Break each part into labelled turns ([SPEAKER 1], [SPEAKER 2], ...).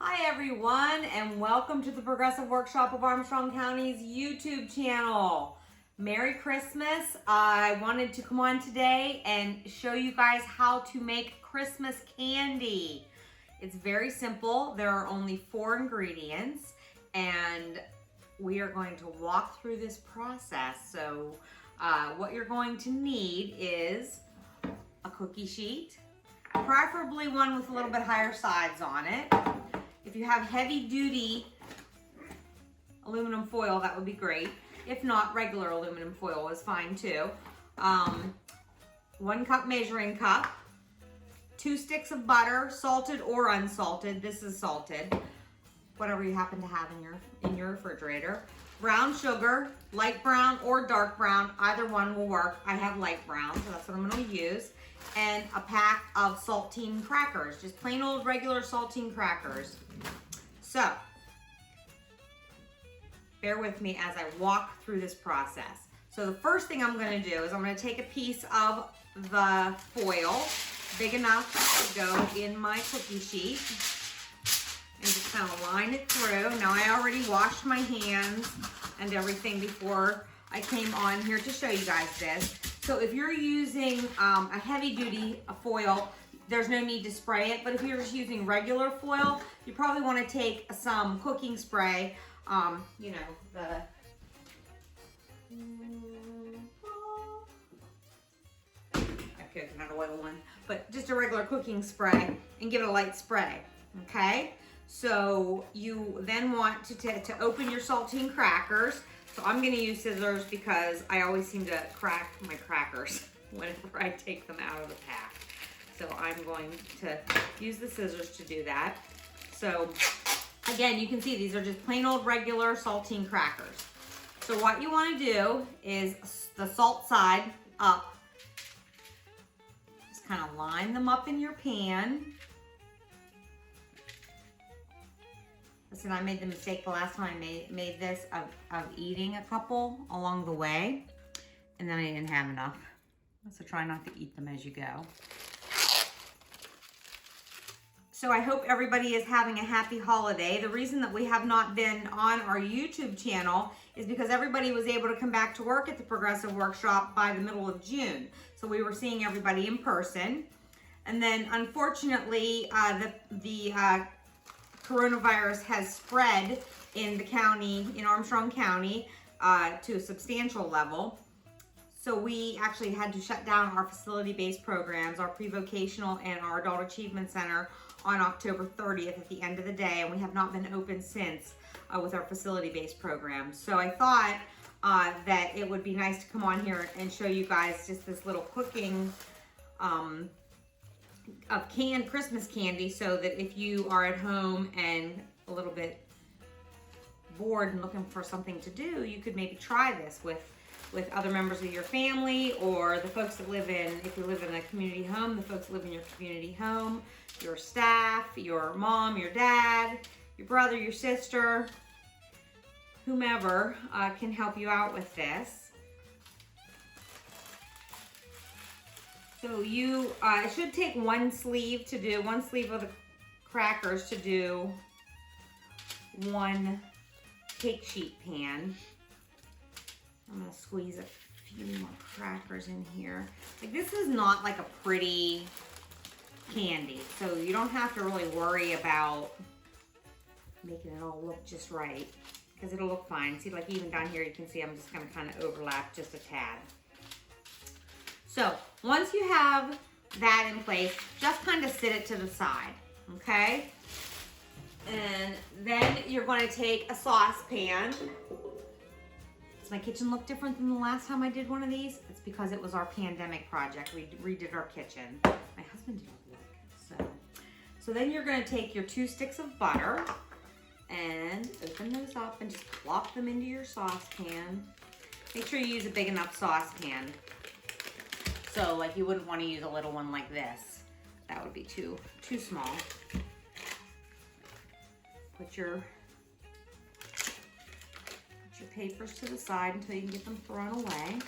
[SPEAKER 1] Hi everyone, and welcome to the Progressive Workshop of Armstrong County's YouTube channel. Merry Christmas. I wanted to come on today and show you guys how to make Christmas candy. It's very simple. There are only 4 ingredients, and we are going to walk through this process. So what you're going to need is a cookie sheet, preferably one with a little bit higher sides on it. If you have heavy duty aluminum foil, that would be great. If not, regular aluminum foil is fine too. 1 cup measuring cup, 2 sticks of butter, salted or unsalted. This is salted, whatever you happen to have in your refrigerator. Brown sugar, light brown or dark brown, either one will work. I have light brown, so that's what I'm going to use. And a pack of saltine crackers, just plain old regular saltine crackers. So, bear with me as I walk through this process. So the first thing I'm going to do is I'm going to take a piece of the foil, big enough to go in my cookie sheet, and just kind of line it through. Now I already washed my hands and everything before I came on here to show you guys this. So if you're using a heavy duty foil, there's no need to spray it, but if you're just using regular foil, you probably want to take some cooking spray, you know, the coconut oil one, but just a regular cooking spray, and give it a light spray, okay? So you then want to open your saltine crackers. So I'm gonna use scissors because I always seem to crack my crackers whenever I take them out of the pack. So I'm going to use the scissors to do that. So again, you can see these are just plain old regular saltine crackers. So what you wanna do is the salt side up. Just kind of line them up in your pan. Listen, I made the mistake the last time I made this of eating a couple along the way, and then I didn't have enough. So try not to eat them as you go. So I hope everybody is having a happy holiday. The reason that we have not been on our YouTube channel is because everybody was able to come back to work at the Progressive Workshop by the middle of June. So we were seeing everybody in person. And then unfortunately, the coronavirus has spread in the county, in Armstrong County, to a substantial level. So we actually had to shut down our facility-based programs, our pre-vocational and our Adult Achievement Center, on October 30th at the end of the day, and we have not been open since with our facility-based programs. So I thought that it would be nice to come on here and show you guys just this little cooking of canned Christmas candy, so that if you are at home and a little bit bored and looking for something to do, you could maybe try this with other members of your family, or the folks that live in, if you live in a community home, the folks that live in your community home, your staff, your mom, your dad, your brother, your sister, whomever can help you out with this. So you, it should take one sleeve of the crackers to do 1 cake sheet pan. I'm gonna squeeze a few more crackers in here. Like, this is not like a pretty candy, so you don't have to really worry about making it all look just right, because it'll look fine. See, like even down here, you can see I'm just gonna kind of overlap just a tad. So once you have that in place, just kind of sit it to the side, okay? And then you're going to take a saucepan. Does my kitchen look different than the last time I did one of these? It's because it was our pandemic project. We redid our kitchen. My husband didn't look. So then you're going to take your 2 sticks of butter and open those up and just plop them into your saucepan. Make sure you use a big enough saucepan. So like, you wouldn't want to use a little one like this. That would be too small. Put your papers to the side until you can get them thrown away.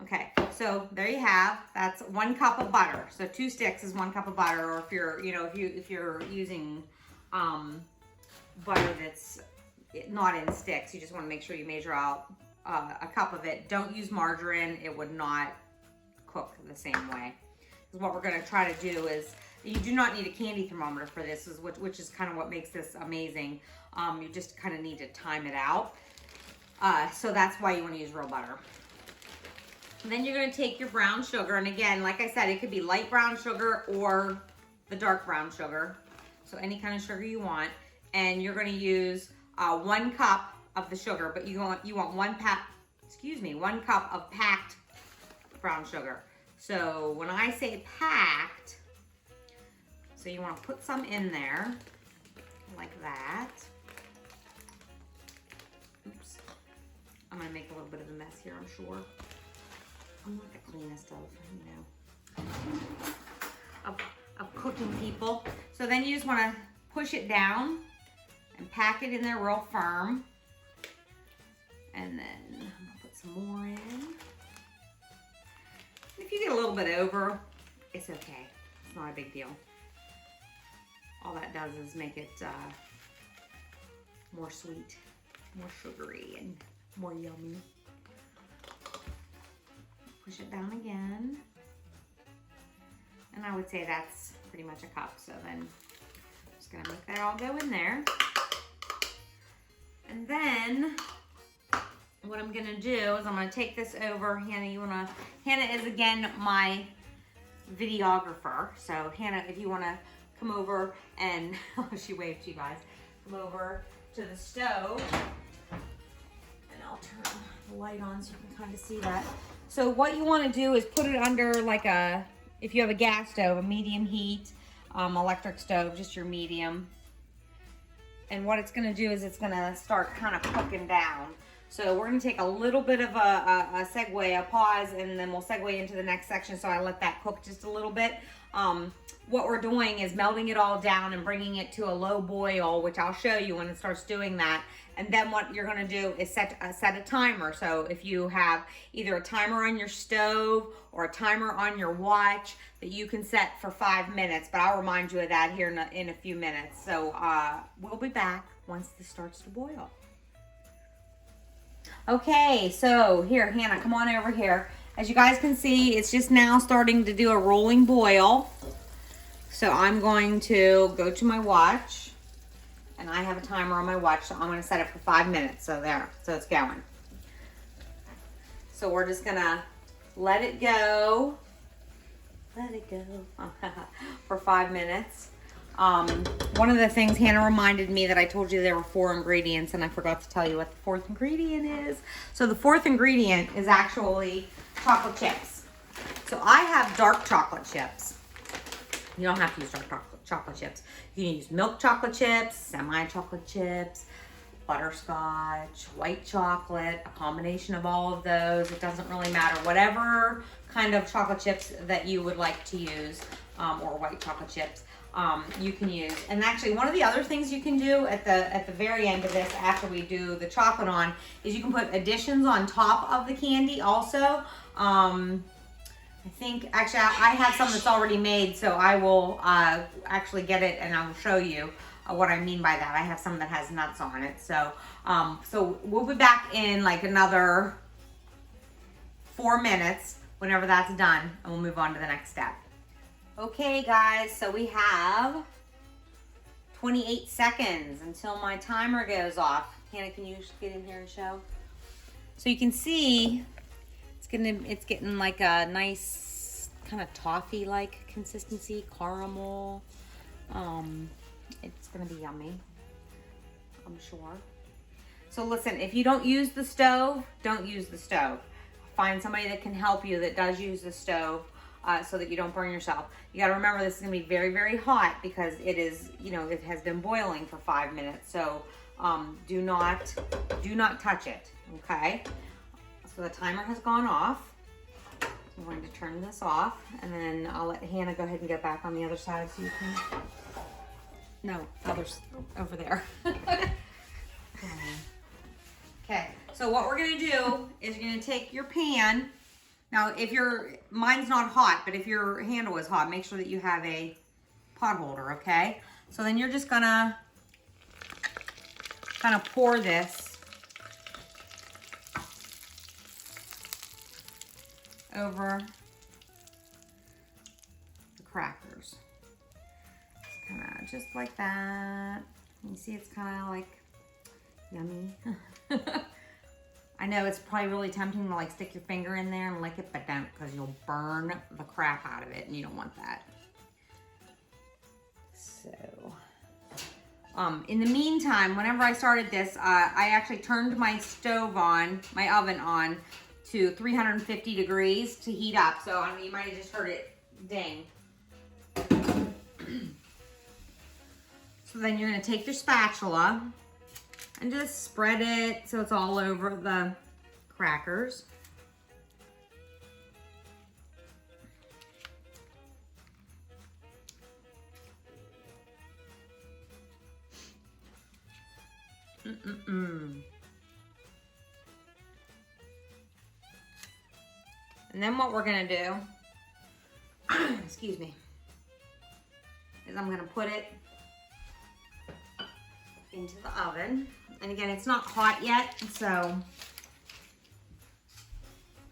[SPEAKER 1] Okay, so So there you have, that's 1 cup of butter. So 2 sticks is 1 cup of butter, or if you're, if you're using butter that's not in sticks, you just want to make sure you measure out a cup of it. Don't use margarine, it would not cook the same way. Because what we're going to try to do is, you do not need a candy thermometer for this, which is kind of what makes this amazing. You just kind of need to time it out. So that's why you want to use real butter. And then you're going to take your brown sugar, and again, like I said, it could be light brown sugar or the dark brown sugar. So any kind of sugar you want, and you're going to use 1 cup of the sugar, but you want 1 cup of packed brown sugar. So when I say packed, so you want to put some in there like that. Oops, I'm going to make a little bit of a mess here, I'm sure. I'm not the cleanest of cooking people. So then you just want to push it down and pack it in there real firm. And then I'm going to put some more in. If you get a little bit over, it's okay. It's not a big deal. All that does is make it more sweet, more sugary, and more yummy. Push it down again. And I would say that's pretty much a cup. So then I'm just gonna make that all go in there. And then what I'm gonna do is I'm gonna take this over. Hannah is again my videographer. So Hannah, if you wanna come over and, oh, she waved to you guys. Come over to the stove and I'll turn the light on so you can kind of see that. So what you want to do is put it under like if you have a gas stove, a medium heat, electric stove, just your medium. And what it's going to do is it's going to start kind of cooking down. So we're going to take a little bit of a segue, a pause, and then we'll segue into the next section. So I let that cook just a little bit. What we're doing is melting it all down and bringing it to a low boil, which I'll show you when it starts doing that. And then what you're going to do is set a timer. So if you have either a timer on your stove or a timer on your watch that you can set for 5 minutes, but I'll remind you of that here in a few minutes. So we'll be back once this starts to boil. Okay, so here, Hannah, come on over here. As you guys can see, it's just now starting to do a rolling boil. So I'm going to go to my watch, and I have a timer on my watch, so I'm going to set it for 5 minutes. So there, so it's going. So we're just going to let it go for 5 minutes. One of the things Hannah reminded me that I told you there were 4 ingredients, and I forgot to tell you what the 4th ingredient is. So the 4th ingredient is actually chocolate chips. So I have dark chocolate chips. You don't have to use dark chocolate chips. You can use milk chocolate chips, semi-chocolate chips, butterscotch, white chocolate, a combination of all of those. It doesn't really matter. Whatever kind of chocolate chips that you would like to use, or white chocolate chips, you can use. And actually, one of the other things you can do at the very end of this, after we do the chocolate on, is you can put additions on top of the candy also. I think, actually, I have some that's already made, so I will actually get it and I will show you what I mean by that. I have some that has nuts on it. So, so we'll be back in like another 4 minutes whenever that's done, and we'll move on to the next step. Okay, guys, so we have 28 seconds until my timer goes off. Hannah, can you get in here and show? So you can see it's getting like a nice kind of toffee-like consistency, caramel. It's gonna be yummy, I'm sure. So listen, if you don't use the stove, don't use the stove. Find somebody that can help you that does use the stove, so that you don't burn yourself. You got to remember this is going to be very, very hot because it is, it has been boiling for 5 minutes. So do not touch it, okay? So the timer has gone off. I'm going to turn this off, and then I'll let Hannah go ahead and get back on the other side so you can, no, others over there. Okay, so what we're going to do is you're going to take your pan. Now, mine's not hot, but if your handle is hot, make sure that you have a pot holder, okay? So then you're just gonna kind of pour this over the crackers. Kind of just like that. You see it's kind of like yummy. I know it's probably really tempting to like stick your finger in there and lick it, but don't, because you'll burn the crap out of it and you don't want that. So, in the meantime, whenever I started this, I actually turned my oven on to 350 degrees to heat up. So, I mean, you might have just heard it ding. So then you're gonna take your spatula and just spread it so it's all over the crackers. And then what we're gonna do, excuse me, is I'm gonna put it into the oven. And again, it's not hot yet, so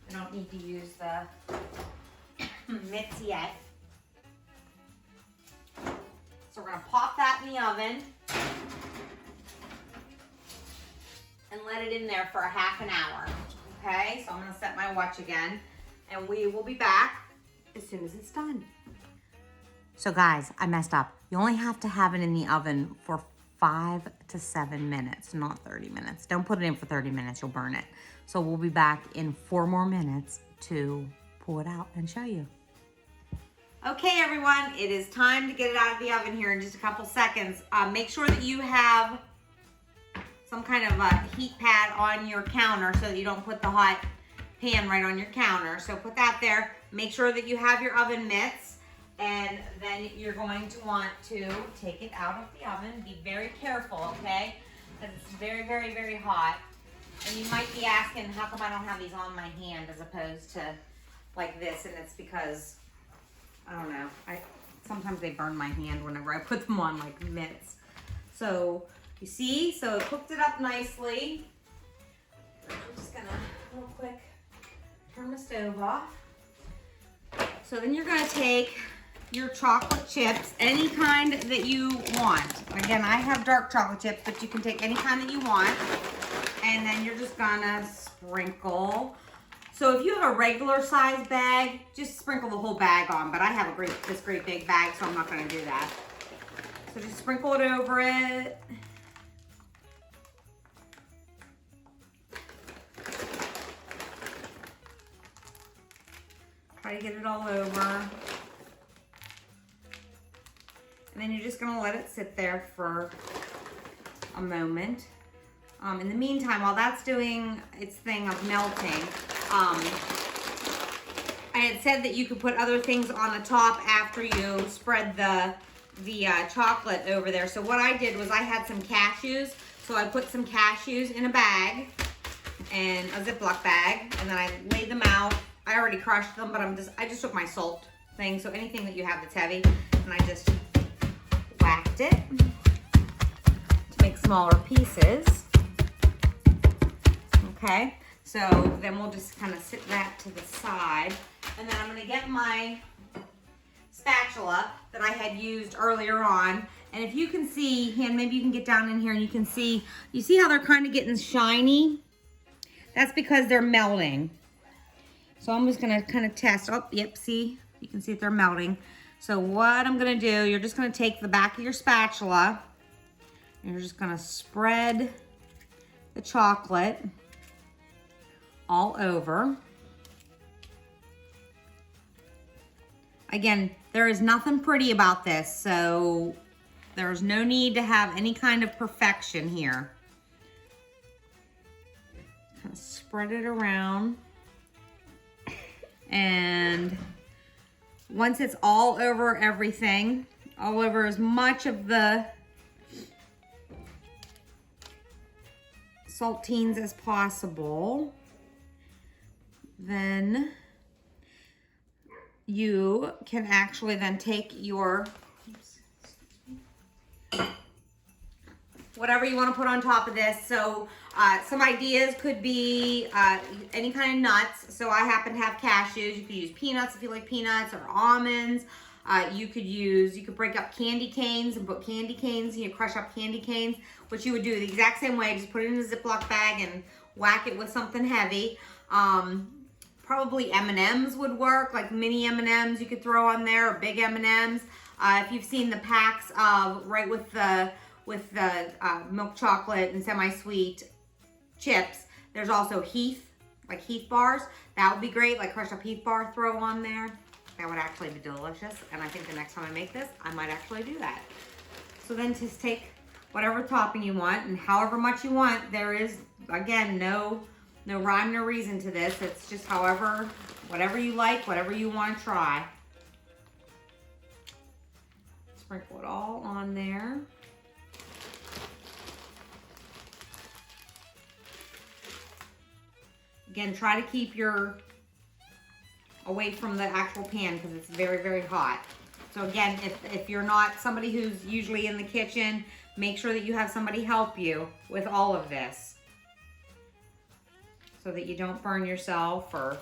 [SPEAKER 1] I don't need to use the mitts yet. So we're gonna pop that in the oven and let it in there for a half an hour, okay? So I'm gonna set my watch again, and we will be back as soon as it's done. So guys, I messed up. You only have to have it in the oven for 5 to 7 minutes, not 30 minutes. Don't put it in for 30 minutes, you'll burn it. So we'll be back in 4 more minutes to pull it out and show you. Okay everyone, it is time to get it out of the oven here in just a couple seconds. Make sure that you have some kind of a heat pad on your counter so that you don't put the hot pan right on your counter. So put that there. Make sure that you have your oven mitts. And then you're going to want to take it out of the oven. Be very careful, okay? Because it's very, very, very hot. And you might be asking, how come I don't have these on my hand as opposed to like this? And it's because, I don't know, sometimes they burn my hand whenever I put them on like mitts. So, you see? So it cooked it up nicely. I'm just gonna, real quick, turn the stove off. So then you're gonna take your chocolate chips, any kind that you want. Again, I have dark chocolate chips, but you can take any kind that you want. And then you're just gonna sprinkle. So if you have a regular size bag, just sprinkle the whole bag on. But I have this great big bag, so I'm not gonna do that. So just sprinkle it over it. Try to get it all over. And then you're just gonna let it sit there for a moment. In the meantime, while that's doing its thing of melting, I had said that you could put other things on the top after you spread the chocolate over there. So what I did was I had some cashews. So I put some cashews in a bag, and a Ziploc bag, and then I laid them out. I already crushed them, but I just took my salt thing. So anything that you have that's heavy, and I just whacked it to make smaller pieces. Okay, so then we'll just kind of sit that to the side, and then I'm going to get my spatula that I had used earlier on, and if you can see, maybe you can get down in here and you see how they're kind of getting shiny? That's because they're melting. So I'm just going to kind of test. Oh, yep, see? You can see that they're melting. So what I'm gonna do, you're just gonna take the back of your spatula and you're just gonna spread the chocolate all over. Again, there is nothing pretty about this, so there's no need to have any kind of perfection here. Kind of spread it around. And once it's all over everything, all over as much of the saltines as possible, then you can actually then take your, whatever you want to put on top of this. So some ideas could be any kind of nuts. So I happen to have cashews. You could use peanuts if you like peanuts, or almonds. You could break up candy canes and put candy canes, crush up candy canes, which you would do the exact same way. Just put it in a Ziploc bag and whack it with something heavy. Probably M&Ms would work, like mini M&Ms you could throw on there, or big M&Ms. If you've seen the packs of, right with the milk chocolate and semi-sweet chips, there's also Heath, like Heath bars. That would be great, like crushed up Heath bar, throw on there. That would actually be delicious. And I think the next time I make this, I might actually do that. So then just take whatever topping you want and however much you want. There is, again, no rhyme, no reason to this. It's just whatever you like, whatever you want to try. Sprinkle it all on there. Again, try to keep away from the actual pan because it's very, very hot. So again, if you're not somebody who's usually in the kitchen, make sure that you have somebody help you with all of this, so that you don't burn yourself or,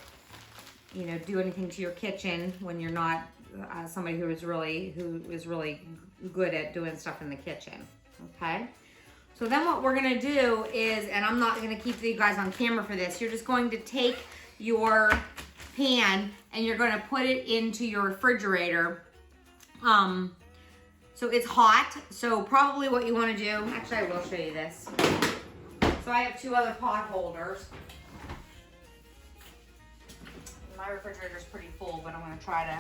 [SPEAKER 1] do anything to your kitchen when you're not somebody who is really good at doing stuff in the kitchen. Okay. So then what we're gonna do is, and I'm not gonna keep you guys on camera for this, you're just going to take your pan and you're gonna put it into your refrigerator. So it's hot, so probably what you wanna do, actually I will show you this. So I have 2 other pot holders. My refrigerator's pretty full, but I'm gonna try to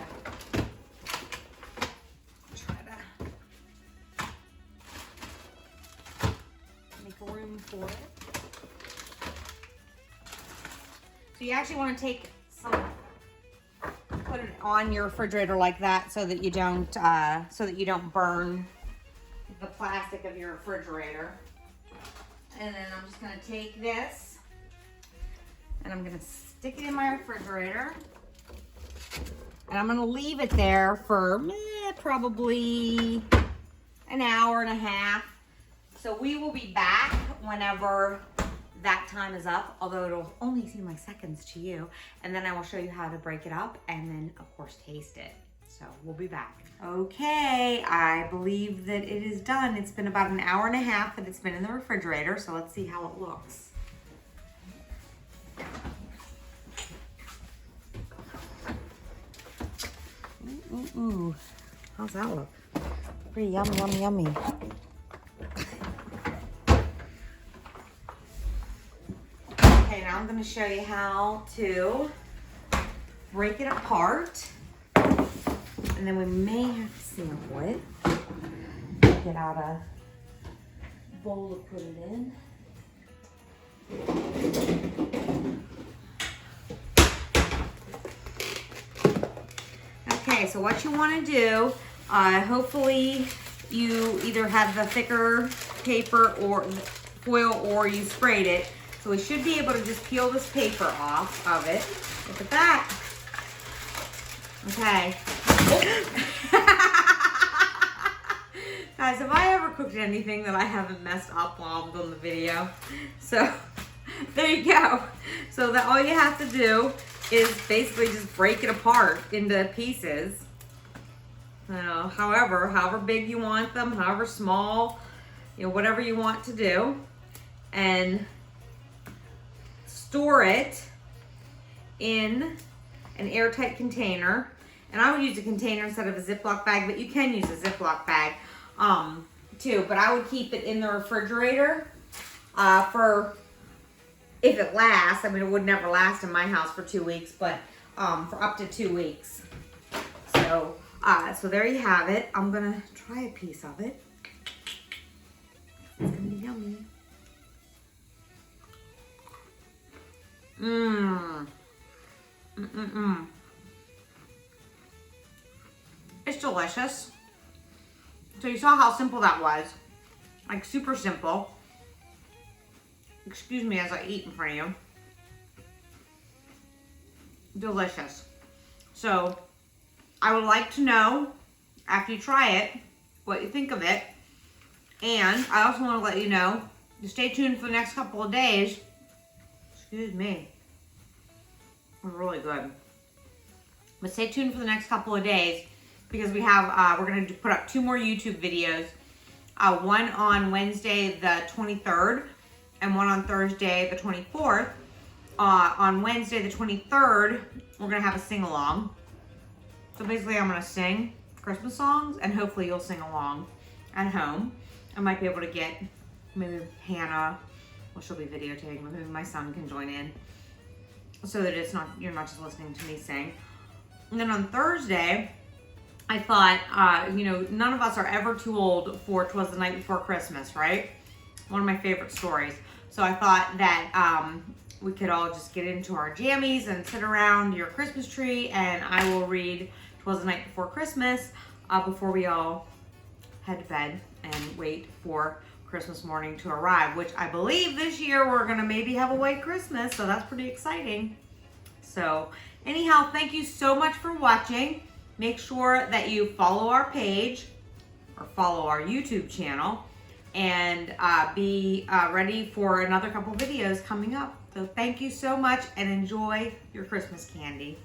[SPEAKER 1] make room for it. So you actually want to take some, put it on your refrigerator like that, so that you don't burn the plastic of your refrigerator. And then I'm just going to take this and I'm going to stick it in my refrigerator. And I'm going to leave it there for probably an hour and a half. So we will be back whenever that time is up, although it'll only seem like seconds to you. And then I will show you how to break it up and then, of course, taste it. So we'll be back. Okay, I believe that it is done. It's been about an hour and a half that it's been in the refrigerator, so let's see how it looks. Ooh. How's that look? Pretty yummy, yummy, yummy. Okay, now I'm going to show you how to break it apart. And then we may have to sample it. Get out a bowl to put it in. Okay, so what you want to do, hopefully you either have the thicker paper or foil or you sprayed it. So we should be able to just peel this paper off of it. Look at that. Okay. Guys, have I ever cooked anything that I haven't messed up while I'm doing the video? So there you go. So that all you have to do is basically just break it apart into pieces. However big you want them, however small, whatever you want to do. And store it in an airtight container. And I would use a container instead of a Ziploc bag, but you can use a Ziploc bag too. But I would keep it in the refrigerator for, if it lasts. I mean, it would never last in my house for 2 weeks, but for up to 2 weeks. So there you have it. I'm gonna try a piece of it. It's gonna be yummy. It's delicious. So you saw how simple that was. Like super simple. Excuse me as I eat in front of you. Delicious. So I would like to know, after you try it, what you think of it. And I also want to let you know to stay tuned for the next couple of days. Excuse me. It's really good. But stay tuned for the next couple of days because we have, we're going to put up 2 more YouTube videos. One on Wednesday the 23rd and one on Thursday the 24th. On Wednesday the 23rd, we're going to have a sing-along. So basically I'm going to sing Christmas songs and hopefully you'll sing along at home. I might be able to get maybe Hannah, well she'll be videotaping, but maybe my son can join in so that it's not, you're not just listening to me sing. And then on Thursday, I thought, you know, none of us are ever too old for 'Twas the Night Before Christmas, right? One of my favorite stories. So I thought that we could all just get into our jammies and sit around your Christmas tree and I will read 'Twas the Night Before Christmas before we all head to bed and wait for Christmas morning to arrive, which I believe this year we're gonna maybe have a white Christmas, so that's pretty exciting. So anyhow, thank you so much for watching. Make sure that you follow our page or follow our YouTube channel and be ready for another couple videos coming up. So thank you so much and enjoy your Christmas candy.